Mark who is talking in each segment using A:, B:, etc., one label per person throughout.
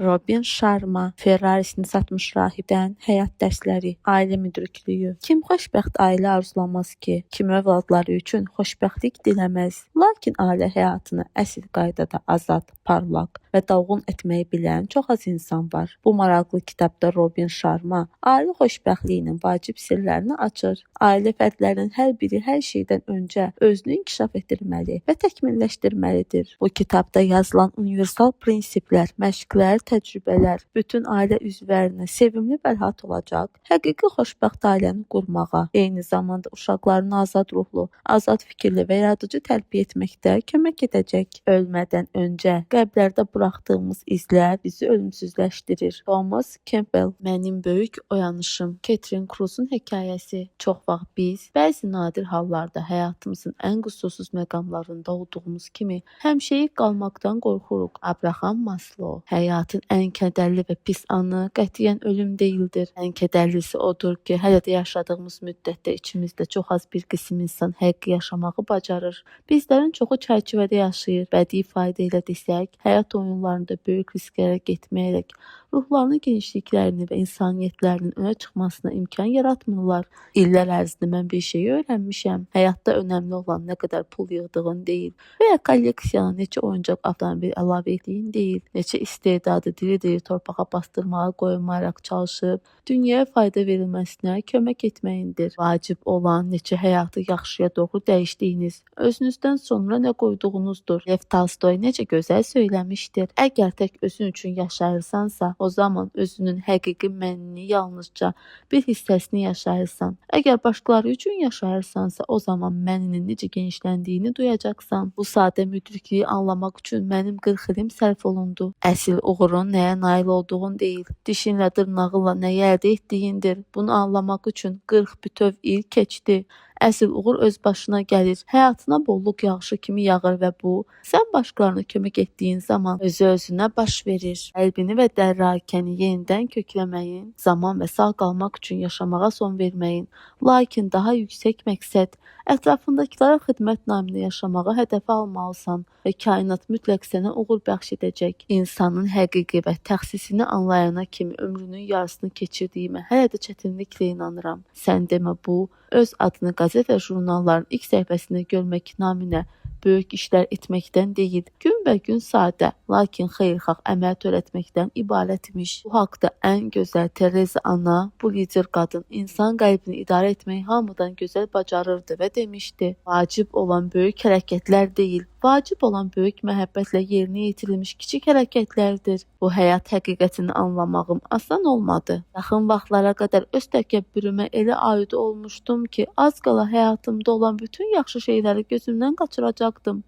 A: Robin Sharma, Ferrarisini satmış rahibdən həyat dərsləri, ailə müdriklüyü. Kim xoşbəxt ailə arzulamaz ki? Kim övladları üçün xoşbəxtlik diləməz? Lakin ailə həyatını əsl qaydada azad, parlaq və dalğın etməyi bilən çox az insan var. Bu maraqlı kitabda Robin Sharma ailə xoşbəxtliyinin vacib sirlərini açır. Ailə fərdlərinin hər biri hər şeydən öncə özünü inkişaf etdirməli və təkmilləşdirməlidir. Bu kitabda yazılan universal prinsiplər, məşqlər, təcrübələr bütün ailə üzvlərinə sevimli və rahat olacaq, həqiqi xoşbəxt ailəni qurmağa, eyni zamanda uşaqlarını azad ruhlu, azad fikirli və yaradıcı tərbiyə etməkdə kömək edəcək. Ölmədən öncə qəbirlərdə buraxdığımız izlər bizi ölümsüzləşdirir. Thomas Campbell. Mənim böyük oyanışım. Catherine Cruz'un hekayəsi. Çox vaxt biz bəzi nadir hallarda həyatımızın ən qüsursuz məqamlarında olduğumuz kimi həmişəlik qalmaqdan qorxuruq. Abraham Maslow. Həyatın ən kədərli və pis anı qətiyyən ölüm deyildir. Ən kədərlisi odur ki, hələ də yaşadığımız müddətdə içimizdə çox az bir qism insan həqqi yaşamağı bacarır. Bizlərin çoxu çərçivədə yaşayır. Bədii ifadə ilə desək, həyat oyunlarında böyük risklərə getməyərək ruhlarının genişliklərini və insaniyyətlərinin önə çıxmasına imkan yaratmırlar. İllər ərzində mən bir şey öyrənmişəm. Həyatda önəmli olan nə qədər pul yığdığın deyil və ya kolleksiyana neçə oyuncaq avtomobil əlavə etdiyin deyil, neçə istedadı diri-diri torpağa bastırmağa qoymayaraq çalışıb dünyaya fayda verilməsinə kömək etməyindir. Vacib olan neçə həyatı yaxşıya doğru dəyişdiyiniz, özünüzdən sonra nə qoyduğunuzdur. Lev Tolstoy necə gözəl söyləmişdir. Əgər tək özün üçün yaşayırsansa, o zaman özünün həqiqi mənini yalnızca bir hissəsini yaşayırsan. Əgər başqaları üçün yaşayırsansa, o zaman məninin necə genişləndiyini duyacaqsan. Bu sadə müdrikliyi anlamaq üçün mənim 40 ilim sərf olundu. Əsl uğurun nəyə nail olduğun deyil, dişinlə dırnağınla nəyə əldə etdiyindir. Bunu anlamaq üçün 40 bütöv il keçdi. Əsl uğur öz başına gəlir. Həyatına bolluq yağışı kimi yağır və bu, sən başqalarına kömək etdiyin zaman özü-özünə baş verir. Qəlbini və dərrakəni yenidən kökləməyin, zaman və sağ qalmaq üçün yaşamağa son verməyin, lakin daha yüksək məqsəd, ətrafındakilara xidmət naminə yaşamağı hədəfə almalısan və kainat mütləq sənə uğur bəxş edəcək. İnsanın həqiqi və təxsisini anlayana kimi ömrünün yarısını keçirdiyimə hələ də çətinliklə inanıram. Sən demə bu, öz adını qəzet və jurnalların ilk səhifəsində görmək naminə böyük işlər etməkdən deyil, günbəgün sadə, lakin xeyirxah əməl törətməkdən ibarətmiş. Bu haqda ən gözəl Tereza ana, bu lider qadın, insan qəlbini idarə etməyi hamıdan gözəl bacarırdı və demişdi, vacib olan böyük hərəkətlər deyil, vacib olan böyük məhəbbətlə yerinə yetirilmiş kiçik hərəkətlərdir. Bu həyat həqiqətini anlamağım asan olmadı. Yaxın vaxtlara qədər öz təkəbbürümə elə aid olmuşdum ki, az qala həyatımda olan bütün yaxşı şeyləri gözümdən qaçıracaqdım.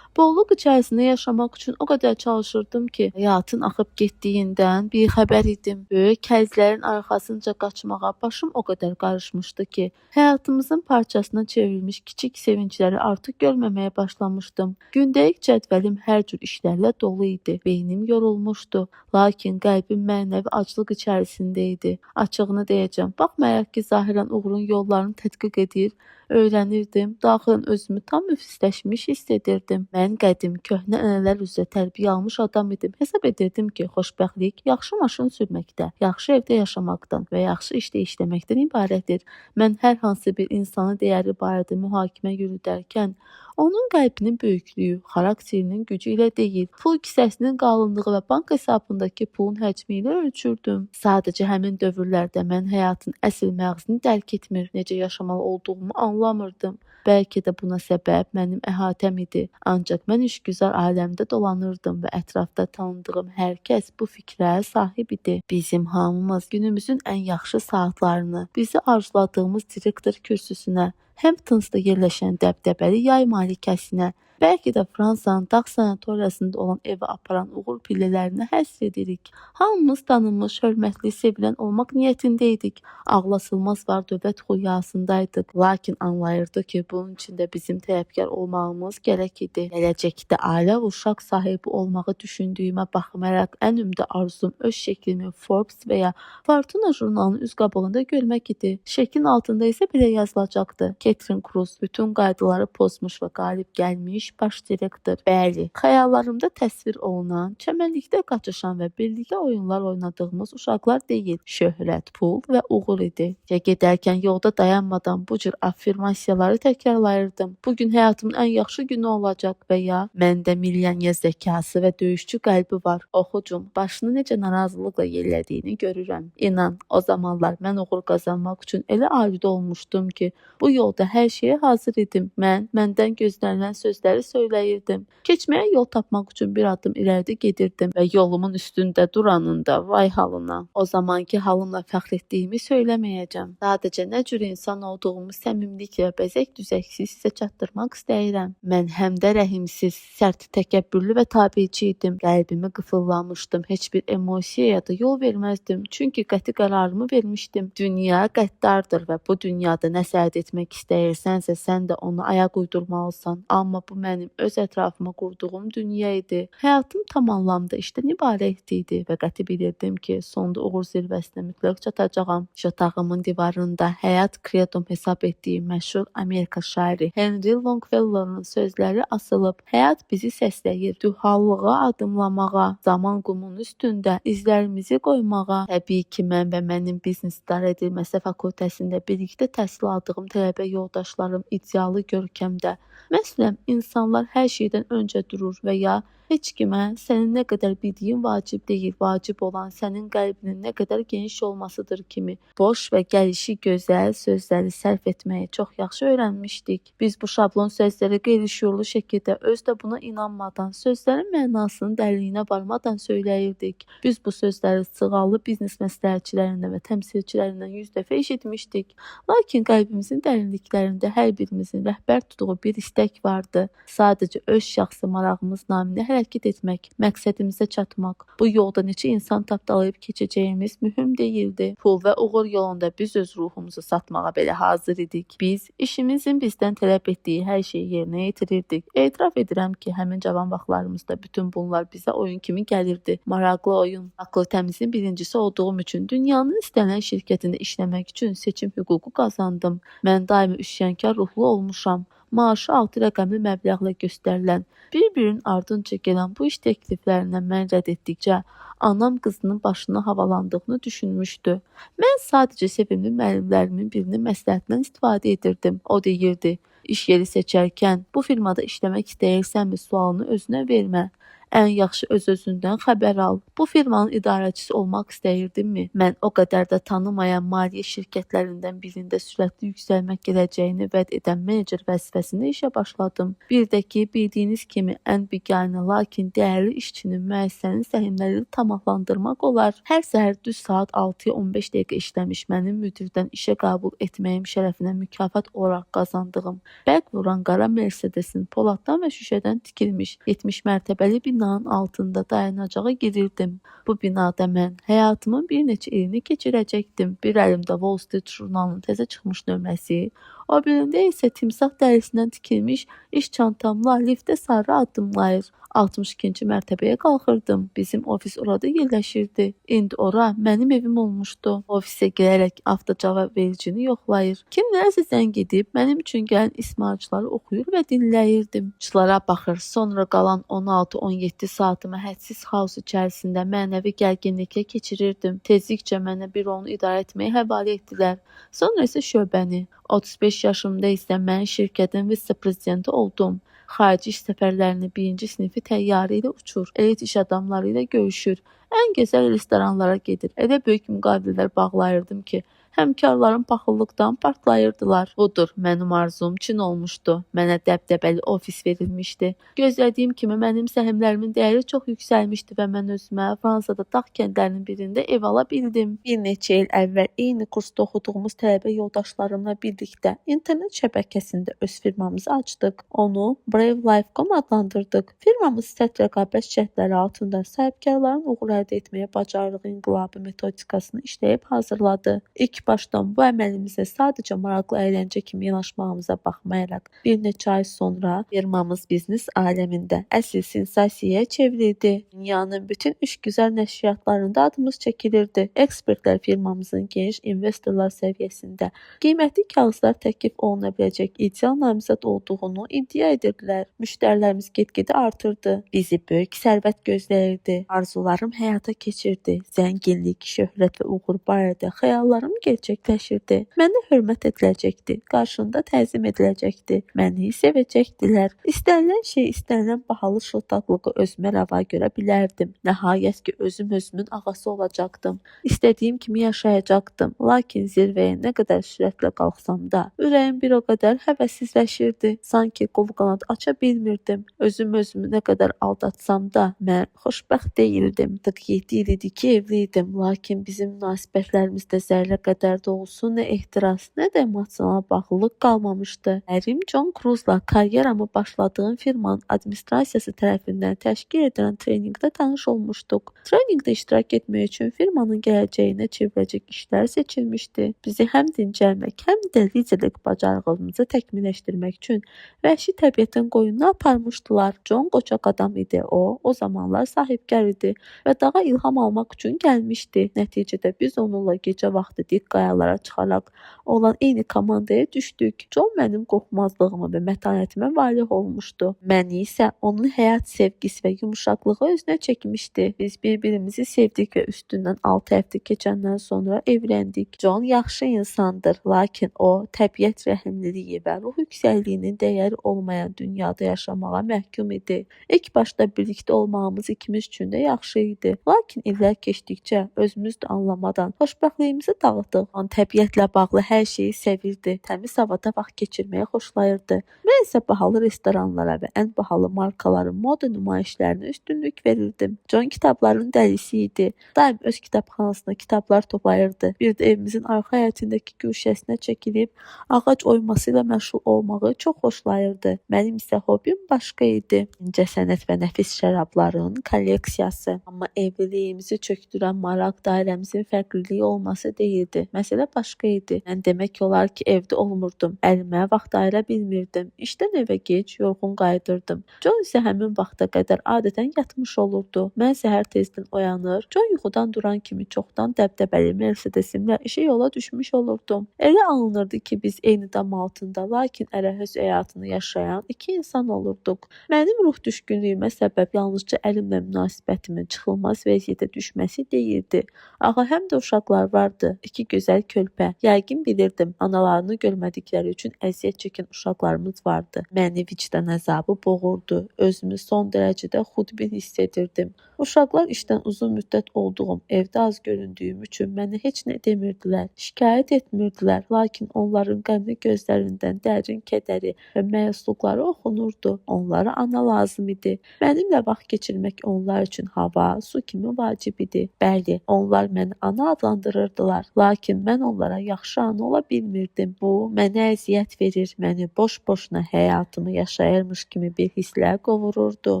A: Bolluq içərisində yaşamaq üçün o qədər çalışırdım ki, həyatın axıb getdiyindən bixəbər idim. Böyük həzlərin arxasınca qaçmağa başım o qədər qarışmışdı ki, həyatımızın parçasına çevrilmiş kiçik sevincləri artıq görməməyə başlamışdım. Gündəlik cədvəlim hər cür işlərlə dolu idi. Beynim yorulmuşdu, lakin qəlbim mənəvi aclıq içərisində idi. Açığını deyəcəm, baxmayaraq ki, zahirən uğurun yollarını tədqiq edir, öyrənirdim, daxilən özümü tam müflisləşmiş hiss edirdim. Mən qədim, köhnə ənənələr üzrə tərbiyə almış adam idim. Hesab edirdim ki, xoşbəxtlik yaxşı maşın sürməkdə, yaxşı evdə yaşamaqdan və yaxşı işdə işləməkdən ibarətdir. Mən hər hansı bir insanı dəyəri barədə mühakimə yürüdərkən, onun qəlbinin böyüklüyü, xarakterinin gücü ilə deyil, pul kisəsinin qalınlığı və bank hesabındakı pulun həcmi ilə ölçürdüm. Sadəcə həmin dövrlərdə mən həyatın əsl məğzini dərk etmir, necə yaşamalı olduğumu anlamırdım. Bəlkə də buna səbəb mənim əhatəm idi. Ancaq mən işgüzar aləmdə dolanırdım və ətrafda tanıdığım hər kəs bu fikrə sahib idi. Bizim hamımız günümüzün ən yaxşı saatlarını, bizi arzuladığımız direktor kürsüsünə, Hamptonsda yerləşən dəbdəbəli yay malikəsinə, bəlkə də Fransanın dağ sanatoriyasında olan evə aparan uğur pillələrinə həsr edirik. Hamımız tanınmış, hörmətli, sevilən olmaq niyyətindəydik. Ağlasılmaz var dövlət xülyasındaydıq. Lakin anlayırdıq ki, bunun üçün də bizim tələbkar olmağımız gərək idi. Gələcəkdə ailə və uşaq sahibi olmağı düşündüyümə baxmayaraq ən ümdə arzum öz şəklimi Forbes və ya Fortuna jurnalının üz qabağında görmək idi. Şəklin altında isə belə yazılacaqdı. Catherine Cruz bütün qaydaları pozmuş və qalib gəlmiş iş baş direktor. Bəli, xəyallarımda təsvir olunan, çəmənlikdə qaçışan və birlikdə oyunlar oynadığımız uşaqlar deyil, şöhrət, pul və uğur idi. Ya gedərkən yolda dayanmadan bu cür affirmasiyaları təkrarlayırdım. Bugün həyatımın ən yaxşı günü olacaq və ya məndə milyonier zəkası və döyüşçü qəlbi var. Oxucum, başını necə narazılıqla yellədiyini görürəm. İnan, o zamanlar mən uğur qazanmaq üçün elə aludə olmuşdum ki, bu yolda hər şeyə hazır idim. Məndən gözlənilən sözləri söyləyirdim. Keçməyə yol tapmaq üçün bir addım irəlidə gedirdim və yolumun üstündə duranında vay halına. O zamanki halımla fəxr etdiyimi söyləməyəcəm. Sadəcə nə cür insan olduğumu səmimiliklə və bəzək düzəksiz sizə çatdırmaq istəyirəm. Mən həm də rəhimsiz, sərt, təkəbbürlü və tabiçi idim. Qəlbimi qıfıllamışdım. Heç bir emosiyaya da yol verməzdim. Çünki qəti qərarımı vermişdim. Dünya qəddardır və bu dünyada nə əldə etmək istəyirsənsə, sən də onu ayaq uydurmalısan. Amma bu mənim öz ətrafıma qurduğum dünya idi. Həyatım tam anlamda işdən ibarət idi və qəti bilirdim ki, sonda uğur zirvəsinə mütləq çatacağam. Yatağımın divarında həyat kredom hesab etdiyim məşhur Amerika şairi Henry Longfellow'un sözləri asılıb. Həyat bizi səsləyir, duhallığa adımlamağa, zaman qumunun üstündə izlərimizi qoymağa. Təbii ki, mən və mənim biznes idarə edilməsi fakültəsində birlikdə təhsil aldığım tələbə yoldaşlarım idealı görkəmdə. Məsələn, insanlar hər şeydən öncə durur və ya heç kimə sənin nə qədər bildiyin vacib deyil, vacib olan sənin qəlbinin nə qədər geniş olmasıdır kimi boş və gəlişi gözəl sözləri sərf etməyi çox yaxşı öyrənmişdik. Biz bu şablon sözləri qeyri-şüurlu şəkildə öz də buna inanmadan, sözlərin mənasının dərinliyinə varmadan söyləyirdik. Biz bu sözləri sığallı biznes məsləhətçilərindən və təmsilçilərindən 100 dəfə eşitmişdik. Lakin qəlbimizin dərinliklərində hər birimizin rəhbər tutduğu bir istək vardı. Sadəcə öz şəxsi marağımız naminə hərəkət etmək, məqsədimizə çatmaq. Bu yolda neçə insan tapdalayıb keçəcəyimiz mühüm deyildi. Pul və uğur yolunda biz öz ruhumuzu satmağa belə hazır idik. Biz işimizin bizdən tələb etdiyi hər şeyi yerinə yetirirdik. Etiraf edirəm ki, həmin cavan vaxtlarımızda bütün bunlar bizə oyun kimi gəlirdi. Maraqlı oyun. Fakültəmizin birincisi olduğum üçün dünyanın istənilən şirkətində işləmək üçün seçim hüququ qazandım. Mən daimi üsyankar ruhlu olmuşam. Maaşı 6 rəqəmli məbləğlə göstərilən, bir-birinin ardınca gələn bu iş təkliflərindən mən rədd etdikcə anam qızının başına havalandığını düşünmüşdü. Mən sadəcə sevimli müəllimlərimin birinin məsləhətindən istifadə edirdim. O deyirdi, iş yeri seçərkən bu firmada işləmək istəyirsənmi sualını özünə vermə. Ən yaxşı öz-özündən xəbər al. Bu firmanın idarəçisi olmaq istəyirdimmi? Mən o qədər də tanımayan maliyyə şirkətlərindən birində sürətli yüksəlmək gələcəyini vəd edən menecer vəzifəsində işə başladım. Bir də ki, bildiyiniz kimi ən biganə, lakin dəyərli işçinin müəssisənin səhmlərini tamamlandırmaq olar. Hər səhər düz saat 6-ya 15 dəqiqə işləmiş mənim müdirdən işə qəbul etməyim şərəfinə mükafat olaraq qazandığım bərq vuran qara Mercedesin poladdan və şüşədən tikilmiş 70 mərtəbəli binanın altında dayanacağa girirdim. Bu binada mən həyatımın bir neçə ilini keçirəcəkdim. Bir əlimdə Wall Street jurnalının təzə çıxmış nömrəsi, o birində isə timsah dərisindən tikilmiş iş çantamla liftə sarı addımlayır. 62-ci mərtəbəyə qalxırdım. Bizim ofis orada yerləşirdi. İndi ora mənim evim olmuşdu. Ofisə gələrək avtocavab vericini yoxlayır. Kimlərsə zəng edib mənim üçün gələn ismarçları oxuyur və dinləyirdim. Çıxlara baxır. Sonra qalan 16-17 saatımı hədsiz xaos içərisində mənəvi gərginliklə keçirirdim. Tezlikcə mənə büronu idarə etməyə həvalə etdilər. Sonra isə şöbəni. 35 yaşımda isə mən şirkətin vitse-prezidenti oldum. Xarici iş səfərlərini birinci sinifi təyyarə ilə uçur, elit iş adamları ilə görüşür, ən gözəl restoranlara gedir. Elə böyük müqavilələr bağlayırdım ki, həmkarlarım paxıllıqdan partlayırdılar. Budur, mənim arzum çin olmuşdu. Mənə dəbdəbəli ofis verilmişdi. Gözlədiyim kimi mənim səhmlərimin dəyəri çox yüksəlmişdi və mən özümə Fransada dağ kəndlərinin birində ev ala bildim. Bir neçə il əvvəl eyni kursda oxuduğumuz tələbə yoldaşlarımla birlikdə internet şəbəkəsində öz firmamızı açdıq. Onu Brave.com adlandırdıq. Firmamız sərt rəqabət şərtləri altında sahibkarların uğur əldə etməyə bacardığı inqilabi metodikasını işləyib hazırladı. İlk başdan bu əməlimizə sadəcə maraqlı əyləncə kimi yanaşmağımıza baxmayaraq, bir neçə ay sonra firmamız biznes aləmində əsl sensasiyaya çevrildi. Dünyanın bütün işgüzar nəşriyyatlarında adımız çəkilirdi. Ekspertlər firmamızın geniş investorlar səviyyəsində qiymətli kağızlar təklif oluna biləcək ideal namizəd olduğunu iddia edirdilər. Müştərilərimiz get-gedə artırdı. Bizi böyük sərvət gözləyirdi. Arzularım həyata keçirdi. Zənginlik, şöhrət və uğur barədə xəyallarım gerçəkləşirdi. Mənə hörmət ediləcəkdi. Qarşında təzim ediləcəkdi. Məni sevəcəkdilər. İstənilən şey, istənilən bahalı şıltaqlığı özümə rəva görə bilərdim. Nəhayət ki, özümün ağası olacaqdım. İstədiyim kimi yaşayacaqdım. Lakin zirvəyə nə qədər sürətlə qalxsam da, ürəyim bir o qədər həvəssizləşirdi. Sanki qol qanad aça bilmirdim. Özümü nə qədər aldatsam da, mən xoşbəxt deyildim. 47 il idi ki, evliydim. Lakin bizim münasibətlərimizdə zərrə qədər də olsun nə ehtiras, nə də emosional bağlılıq qalmamışdı. Ərim John Cruz'la karyeramı başladığım firmanın administrasiyası tərəfindən təşkil edilən treninqdə tanış olmuşduq. Treninqdə iştirak etmək üçün firmanın gələcəyinə çevriləcək işlər seçilmişdi. Bizi həm dincəlmək, həm də liderlik bacarığımızı təkmilləşdirmək üçün vəhşi təbiətin qoyununa aparmışdılar. John qoçaq adam idi. O zamanlar sahibkar idi və dağa ilham almaq üçün gəlmişdi. Nəticədə biz onunla gecə vaxtı dik qayalara çıxaraq olan eyni komandaya düşdük. John mənim qorxmazlığıma və mətanətimə valeh olmuşdu. Məni isə onun həyat sevgisi və yumşaqlığı özünə çəkmişdi. Biz bir-birimizi sevdik və üstündən 6 həftə keçəndən sonra evləndik. John yaxşı insandır, lakin o təbiət rəhimliliyi və ruh yüksəkliyinin dəyəri olmayan dünyada yaşamağa məhkum idi. İlk başda birlikdə olmağımız ikimiz üçün də yaxşı idi. Lakin illər keçdikcə özümüz də anlamadan xoşbəxtliyimizi dağıtdıq. O təbiətlə bağlı hər şeyi sevirdi. Təmiz havada vaxt keçirməyi xoşlayırdı. Mən isə bahalı restoranlara və ən bahalı markaların moda nümayişlərinə üstünlük verirdim. John kitabların dəlisi idi. Daim öz kitabxanasına kitablar toplayırdı. Bir də evimizin arxa həyətindəki güşəsinə çəkilib ağac oyması ilə məşğul olmağı çox xoşlayırdı. Mənim isə hobbim başqa idi. İncəsənət və nəfis şərabların kolleksiyası. Amma evliliyimizi çökdürən maraq dairəmizin fərqliliyi olması deyildi. Məsələ başqa idi. Mən demək olar ki, evdə olmurdum. Əlimə vaxt ayıra bilmirdim. İşdən evə gec, yorğun qayıdırdım. John isə həmin vaxta qədər adətən yatmış olurdu. Mən səhər tezdən oyanır, John yuxudan duran kimi çoxdan dəbdəbəli Mercedesimlə işə yola düşmüş olurdum. Elə alınırdı ki, biz eyni dam altında, lakin ərə-höz həyatını yaşayan iki insan olurduq. Mənim ruh düşkünlüyümə səbəb yalnızca əlimlə münasibətimin çıxılmaz vəziyyətə düşməsi deyildi. Ağa, həm də uşaqlar vardı. İki gözəl körpə. Yəqin bilirdim, analarını görmədikləri üçün əziyyət çəkən uşaqlarımız vardı. Məni vicdan əzabı boğurdu. Özümü son dərəcədə xudbin hiss edirdim. Uşaqlar işdən uzun müddət olduğum, evdə az göründüyüm üçün mənə heç nə demirdilər. Şikayət etmirdilər, lakin onların qəmli gözlərindən dərin kədəri və məyusluqları oxunurdu. Onlara ana lazım idi. Mənimlə vaxt keçirmək onlar üçün hava, su kimi vacib idi. Bəli, onlar məni ana adlandırırdılar, lakin mən onlara yaxşı ana ola bilmirdim. Bu mənə əziyyət verir, məni boş-boşuna həyatımı yaşayırmış kimi bir hisslər qovururdu.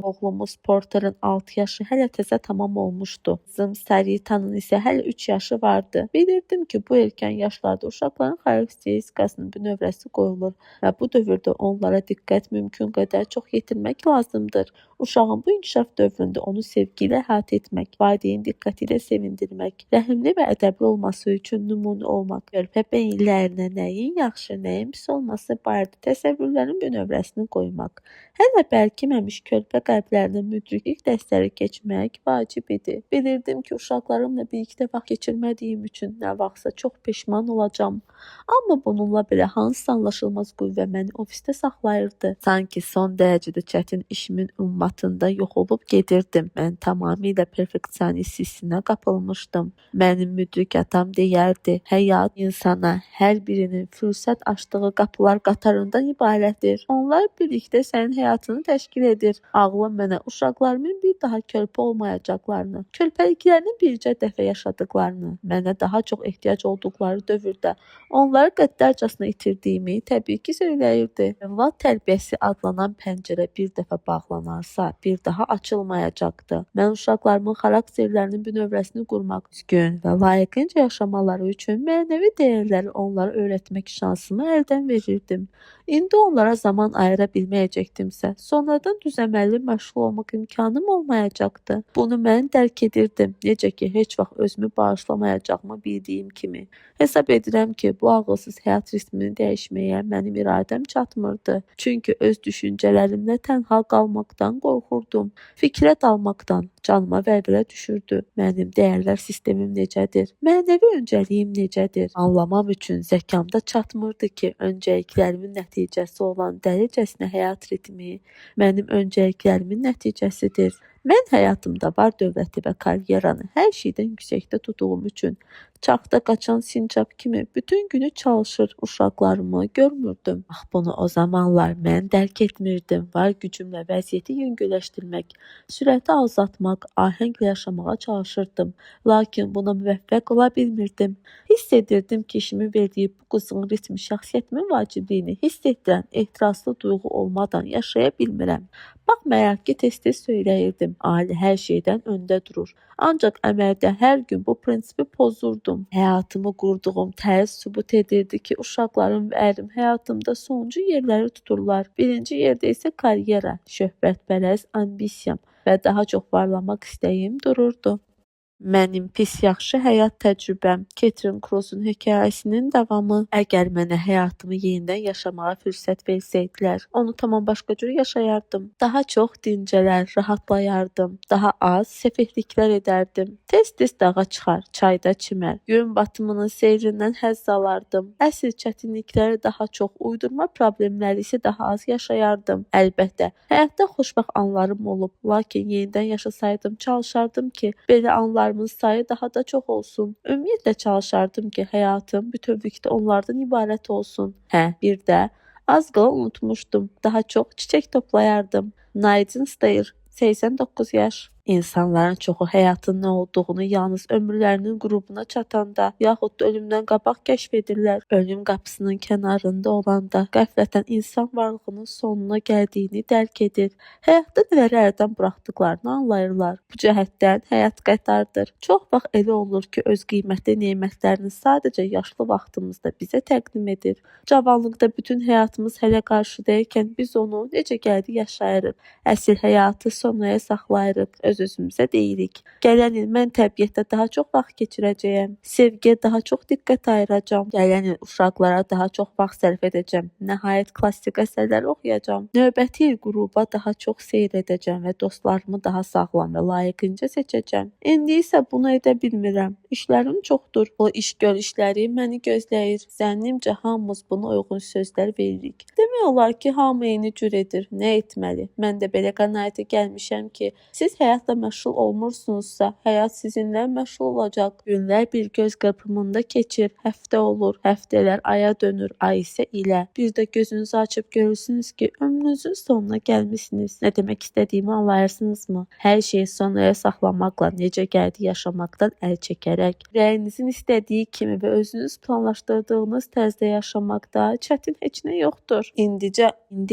A: Oğlumuz Porter'ın 6 yaşı hələ təzə tamam olmuşdu. Kızım Sarita'nın isə hələ 3 yaşı vardı. Bilirdim ki, bu erkən yaşlarda uşaqların xarakteristikasının bir növrəsi qoyulur və bu dövrdə onlara diqqət mümkün qədər çox yetirmək lazımdır. Uşağın bu inkişaf dövründə onu sevgi ilə əhatə etmək, valideyn diqqəti ilə sevindirmək, rəhimli və ədəbli olması üçün nümunə olmaq, körpə beyinlərinə nəyin yaxşı, nəyin pis olması barədə təsəvvürlərin bir növrəsini qoymaq, hələ bəlkiməmiş körpə qəlblərinə müdriklik dərsləri keçmək vacib idi. Bilirdim ki, uşaqlarımla birlikdə vaxt keçirmədiyim üçün nə vaxtsa çox peşman olacağam. Amma bununla belə hansısa anlaşılmaz qüvvə məni ofisdə saxlayırdı. Sanki son dərəcədə çətin işimin ummatında yox olub gedirdim. Mən tamamilə perfeksionist hissinə qapılmışdım. Mənim müdrik atam deyərdi, həyat insana hər birinin fürsət açdığı qapılar qatarından ibarətdir. Onlar birlikdə sənin həyatını təşkil edir. Ağlım mənə uşaqlarımın bir daha körpə olmayacaqlarını, körpəliklərini bircə dəfə yaşadıqlarını, mənə daha çox ehtiyac olduqları dövrdə onları qəddarcasına itirdiyimi təbii ki söyləyirdi. Övlad tərbiyəsi adlanan pəncərə bir dəfə bağlanarsa, açılsa bir daha açılmayacaqdı. Mən uşaqlarımın xarakterlərinin bünövrəsini qurmaq, düzgün və layiqincə yaşamaları üçün mənəvi dəyərləri onlara öyrətmək şansımı əldən verirdim. İndi onlara zaman ayıra bilməyəcəkdimsə, sonradan düzəməlli məşğul olmaq imkanım olmayacaqdı. Bunu mən dərk edirdim, necə ki heç vaxt özümü bağışlamayacağımı bildiyim kimi. Hesab edirəm ki, bu ağılsız həyat ritmini dəyişməyə mənim iradəm çatmırdı. Çünki öz düşüncələrimlə tənha qalmaqdan qorxurdum. Fikrə dalmaqdan canıma vəlvələ düşürdü. Mənim dəyərlər sistemim necədir? Mənəvi öncəliyim necədir? Anlamam üçün zəkamda çatmırdı ki, öncəliklərimin nəticəsi olan dəlicəsinə həyat ritmi mənim öncəliklərimin nəticəsidir. Mən həyatımda var dövləti və karyeranı hər şeydən yüksəkdə tutduğum üçün çaxda qaçan sincab kimi bütün günü çalışır, uşaqlarımı görmürdüm. Bunu o zamanlar mən dərk etmirdim. Var gücümlə vəziyyəti yüngülləşdirmək, sürəti azaltmaq, ahənglə yaşamağa çalışırdım. Lakin buna müvəffəq ola bilmirdim. Hiss edirdim ki, işimin verdiyi bu qızğın ritmi şəxsiyyətimin vacibliyini hiss etdirən ehtiraslı duyğu olmadan yaşaya bilmirəm. Baxmayaraq ki, tez-tez söyləyirdim, ailə hər şeydən öndə durur. Ancaq əməldə hər gün bu prinsipi pozurdum. Həyatımı qurduğum tərz sübut edirdi ki, uşaqlarım və ərim həyatımda sonuncu yerləri tuturlar. Birinci yerdə isə karyera, şöhrətpərəst ambisiyam və daha çox varlanmaq istəyim dururdu. Mənim pis yaxşı həyat təcrübəm, Catherine Crossun hekayəsinin davamı. Əgər mənə həyatımı yenidən yaşamağa fürsət versəydilər, onu tamam başqa cür yaşayardım. Daha çox dincələr, rahatlayardım. Daha az səfehliklər edərdim. Tez-tez dağa çıxar, çayda çimər. Gün batımının seyrindən həzz alardım. Əsl çətinlikləri daha çox, uydurma problemləri isə daha az yaşayardım. Əlbəttə, həyatda xoşbəxt anlarım olub, lakin yenidən yaşasaydım, çalışardım ki, belə anlarımın sayı daha da çox olsun. Ümumiyyətlə çalışardım ki, həyatım bütövlükdə onlardan ibarət olsun. Bir də az qala unutmuşdum. Daha çox çiçək toplayardım. Nadine Stair, 89 yaş. İnsanların çoxu həyatın nə olduğunu yalnız ömürlərinin qürubuna çatanda, yaxud da ölümdən qabaq kəşf edirlər. Ölüm qapısının kənarında olanda qəflətən insan varlığının sonuna gəldiyini dərk edir. Həyatda nələri əldən buraxdıqlarını anlayırlar. Bu cəhətdən həyat qətardır. Çox vaxt elə olur ki, öz qiymətli nemətlərini sadəcə yaşlı vaxtımızda bizə təqdim edir. Cavanlıqda bütün həyatımız hələ qarşıdayıkən biz onu necə gəldi yaşayırıq. Əsl həyatı sonraya saxlayırıq. Öz-özümüzə deyirik. Gələn il mən təbiətdə daha çox vaxt keçirəcəyəm. Sevgiyə daha çox diqqət ayıracağam. Gələn il uşaqlara daha çox vaxt sərf edəcəm. Nəhayət klassik əsərlər oxuyacağam. Növbəti il qruba daha çox seyr edəcəm və dostlarımı daha sağlam və layiqincə seçəcəm. İndi isə bunu edə bilmirəm. İşlərim çoxdur. O iş görüşləri məni gözləyir. Zənnimcə hamımız buna uyğun sözlər veririk. Demək olar ki, hamı eyni cür edir. Nə etməli? Mən də belə qənaətə gəlmişəm ki, siz həyatla məşğul olmursunuzsa, həyat sizinlə məşğul olacaq. Günlər bir göz qırpımında keçir, həftə olur, həftələr aya dönür, ay isə ilə. Bir də gözünüzü açıb görürsünüz ki, ömrünüzün sonuna gəlmisiniz. Nə demək istədiyimi anlayırsınızmı? Hər şeyi sonraya saxlamaqla, necə gəldi yaşamaqdan əl çəkərək, ürəyinizin istədiyi kimi və özünüz planlaşdırdığınız tərzdə yaşamaqda çətin heç nə yoxdur. İndi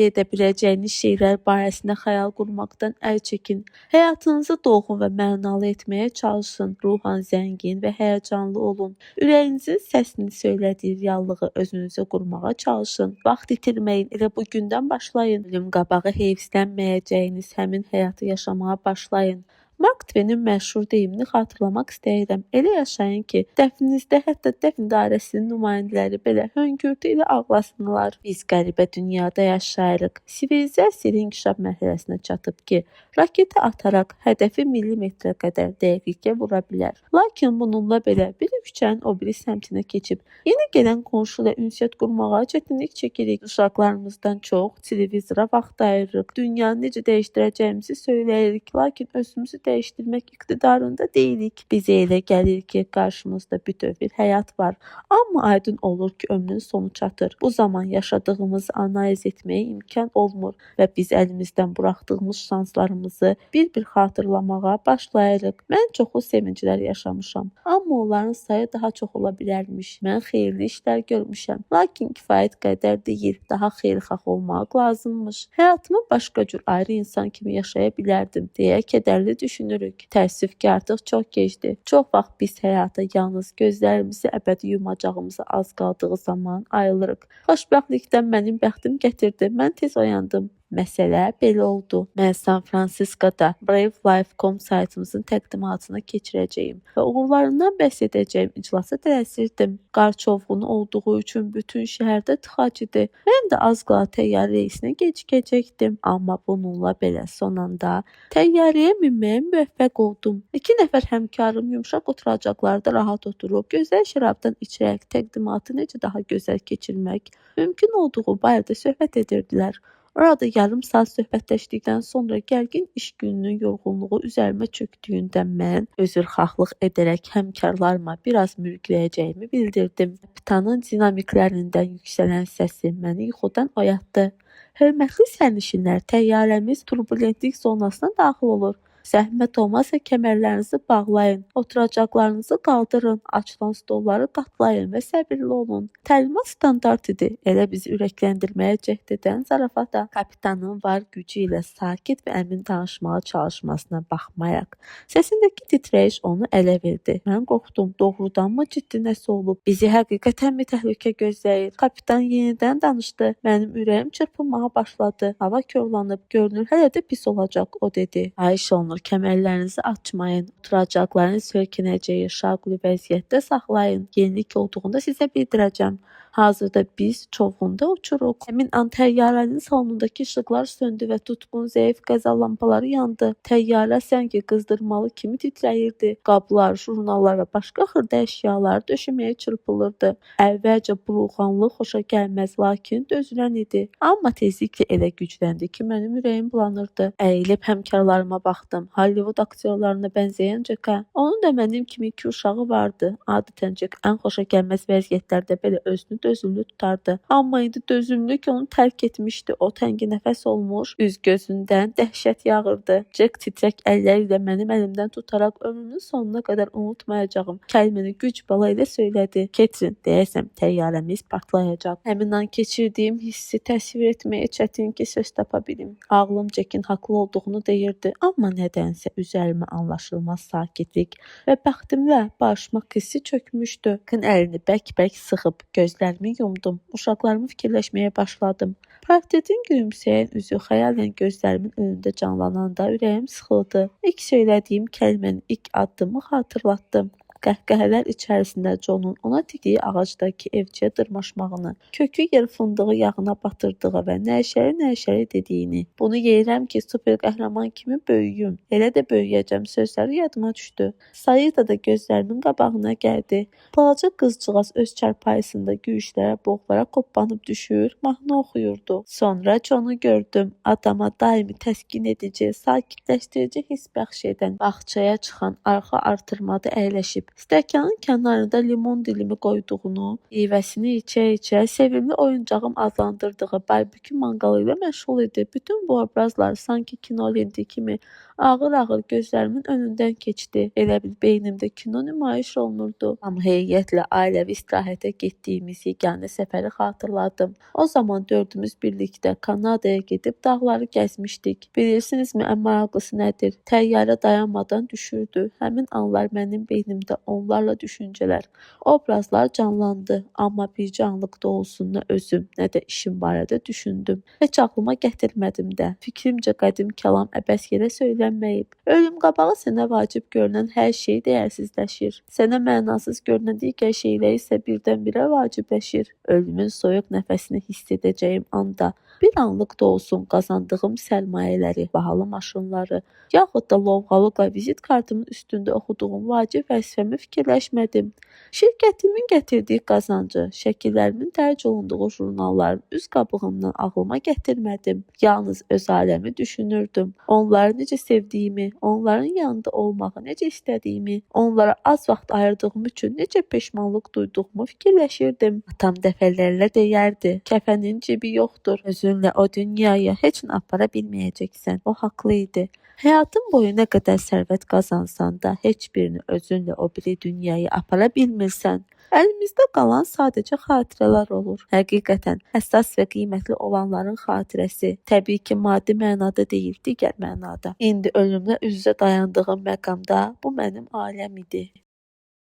A: edə biləcəyiniz şeylər barəsində xəyal qurmaqdan əl çəkin. Həyatınızı dolğun və mənalı etməyə çalışın. Ruhan zəngin və həyəcanlı olun. Ürəyinizin səsini söylədiyi reallığı özünüzə qurmağa çalışın. Vaxt itirməyin, elə bu gündən başlayın. Ölüm qabağı heyfslənməyəcəyiniz həmin həyatı yaşamağa başlayın. Mark Twainin məşhur deyimini xatırlamaq istəyirəm. Elə yaşayın ki, dəfninizdə hətta dəfn dairəsinin nümayəndələri belə hönkürtü ilə ağlasınlar. Biz qəribə dünyada yaşayırıq. Sivilizasiya inkişaf mərhələsinə çatıb ki, raketi ataraq hədəfi millimetrə qədər dəqiqliklə vura bilər. Lakin bununla belə bir küçənin o biri səmtinə keçib yeni gələn qonşu ilə ünsiyyət qurmağa çətinlik çəkirik. Uşaqlarımızdan çox televizora vaxt ayırırıq. Dünyanı necə dəyişdirəcəyimizi söyləyirik, lakin özümüzü dəyişdirmək iqtidarında deyilik. Bizə elə gəlir ki, qarşımızda bütöv bir həyat var. Amma aydın olur ki, ömrün sonu çatır. Bu zaman yaşadığımızı analiz etməyə imkan olmur və biz əlimizdən buraxdığımız şanslarımızı bir-bir xatırlamağa başlayırıq. Mən çoxlu sevinclər yaşamışam, amma onların sayı daha çox ola bilərmiş. Mən xeyirli işlər görmüşəm, lakin kifayət qədər deyil. Daha xeyirxah olmaq lazımmış. Həyatımı başqa cür ayrı insan kimi yaşaya bilərdim deyə kədərli düşünürük. Təəssüf ki, artıq çox gecdir. Çox vaxt biz həyata yalnız gözlərimizi əbədi yumacağımıza az qaldığı zaman ayılırıq. Xoşbəxtlikdən mənim bəxtim gətirdi. Mən tez oyandım. Məsələ belə oldu. Mən San Francisco'da BraveLife.com saytımızın təqdimatını keçirəcəyim və uğurlarından bəhs edəcəyim iclasa tələsirdim. Qar çovğunu olduğu üçün bütün şəhərdə tıxac idi. Mən də az qala təyyarə reisinə gecikəcəkdim. Amma bununla belə son anda təyyarəyə minməyə müvəffəq oldum. 2 nəfər həmkarım yumşaq oturacaqlarda rahat oturub, gözəl şərabdan içərək təqdimatı necə daha gözəl keçirmək mümkün olduğu barədə söhbət edirdilər. Orada yarım saat söhbətləşdikdən sonra gərgin iş gününün yorğunluğu üzərimə çökdüyündən mən üzrxahlıq edərək həmkarlarıma biraz mürgüləyəcəyimi bildirdim. Kapitanın dinamiklərindən yüksələn səsi məni yuxudan oyatdı. Hörmətli sərnişinlər, təyyarəmiz turbulentlik zonasına daxil olur. Zəhmət olmazsa kəmərlərinizi bağlayın, oturacaqlarınızı qaldırın, açılan stolları qatlayın və səbirli olun. Təlimat standart idi, elə bizi ürəkləndirməyə cəhd edən zarafata. Kapitanın var gücü ilə sakit və əmin danışmağa çalışmasına baxmayaraq, səsindəki titrəyiş onu ələ verdi. Mən qorxdum, doğrudanmı ciddi nəsə olub? Bizi həqiqətənmi təhlükə gözləyir? Kapitan yenidən danışdı. Mənim ürəyim çırpınmağa başladı. Hava korlanıb, görünür hələ də pis olacaq, o dedi. Xahiş olunur, kəmərlərinizi açmayın, oturacaqların söykənəcəyi şaquli vəziyyətdə saxlayın. Yenilik olduğunda sizə bildirəcəm. Hazırda biz çovğunda uçuruq. Həmin an təyyarənin salonundakı işıqlar söndü və tutqun zəif qəza lampaları yandı. Təyyarə səngi qızdırmalı kimi titrəyirdi. Qablar, jurnallar və başqa xırda əşyalar döşəməyə çırpılırdı. Əvvəlcə burulğanlıq xoşa gəlməz, lakin dözülən idi. Amma tezliklə elə gücləndi ki, mənim ürəyim bulanırdı. Əyilib həmkarlarıma baxdım. Hollywood aktyorlarına bənzəyən Jack'a. Onun da mənim kimi 2 uşağı vardı. Adətən Jack ən xoşa gəlməz vəziyyətlərdə belə özünü dözümlü tutardı. Amma indi dözümlük onu tərk etmişdi. O təngi nəfəs olmuş, üz gözündən dəhşət yağırdı. Jack titrək əlləri ilə mənim əlimdən tutaraq ömrümün sonuna qədər unutmayacağım kəlməni güc bala ilə söylədi. Ketrin, deyəsəm təyyarəmiz partlayacaq. Həmin an keçirdiyim hissi təsvir etməyə çətin ki, söz tapa bilim. Ağlım Jack'in haqlı olduğunu deyirdi. Amma nədənsə üzərimə anlaşılmaz sakitlik və bəxtimlə barışmaq hissi çökmüşdü. Kın əlini bərk-bərk sıxıb gözlərimi yumdum. Uşaqlarımı fikirləşməyə başladım. Portretin gülümsəyən üzü xəyalən gözlərimin önündə canlananda ürəyim sıxıldı. İlk söylədiyim kəlmənin ilk addımı xatırlatdım. Qəhqəhələr içərisində Jon'un ona tikdiyi ağacdakı evciyə dırmaşmağını, kökü yer fındığı yağına batırdığı və nəşəli dediyini. Bunu yeyirəm ki, super qəhrəman kimi böyüyüm. Elə də böyüyəcəm sözləri yadıma düşdü. Sayıda da gözlərimin qabağına gəldi. Balaca qızcığaz öz çarpayısında göyüşlərə, boğlara qoppanıb düşür, mahnı oxuyurdu. Sonra Jon'u gördüm. Adama daimi təskin edici, sakitləşdirici hiss bəxş edən bağçaya çıxan arxa artırmada əyləşib, stəkanın kənarında limon dilimi qoyduğunu, ivəsini içə-içə sevimli oyuncağım adlandırdığı barbekü manqalı ilə məşğul idi. Bütün bu obrazlar sanki kino lenti kimi ağır-ağır gözlərimin önündən keçdi. Elə bil beynimdə kino nümayiş olunurdu. Amma heyətlə ailəvi istirahətə getdiyimiz yeganə səfəri xatırladım. O zaman dördümüz birlikdə Kanadaya gedib dağları gəzmişdik. Bilirsinizmi ən maraqlısı nədir? Təyyarə dayanmadan düşürdü. Həmin anlar mənim beynimdə onlarla düşüncələr, obrazlar canlandı. Amma bircə anlıqda olsun nə özüm, nə də işim barədə düşündüm. Heç ağlıma gətirmədim də. Fikrimcə qədim kəlam əbəs yerə söylənməyib. Ölüm qabağı sənə vacib görünən hər şey dəyərsizləşir. Sənə mənasız görünən digər şeylər isə birdən-birə vacibləşir. Ölümün soyuq nəfəsini hiss edəcəyim anda bir anlıq da olsun qazandığım sərmayələri, bahalı maşınları, yaxud da lovğalıqla vizit kartımın üstündə oxuduğum vacib vəzifəmi fikirləşmədim. Şirkətimin gətirdiyi qazancı, şəkillərimin dərc olunduğu jurnalların üz qabığımdan ağlıma gətirmədim. Yalnız öz aləmi düşünürdüm. Onları necə sevdiyimi, onların yanında olmağı necə istədiyimi, onlara az vaxt ayırdığım üçün necə peşmanlıq duyduğumu fikirləşirdim. Atam dəfələrlə deyərdi: "Kəfənin cibi yoxdur. Özünlə o dünyaya heç nə apara bilməyəcəksən." O haqlı idi. Həyatın boyu nə qədər sərvət qazansan da, heç birini özünlə o biri dünyaya apara bilmirsən. Əlimizdə qalan sadəcə xatirələr olur. Həqiqətən, əsas və qiymətli olanların xatirəsi təbii ki, maddi mənada deyil, digər mənada. İndi ölümlə üz-üzə dayandığım məqamda bu mənim ailəm idi.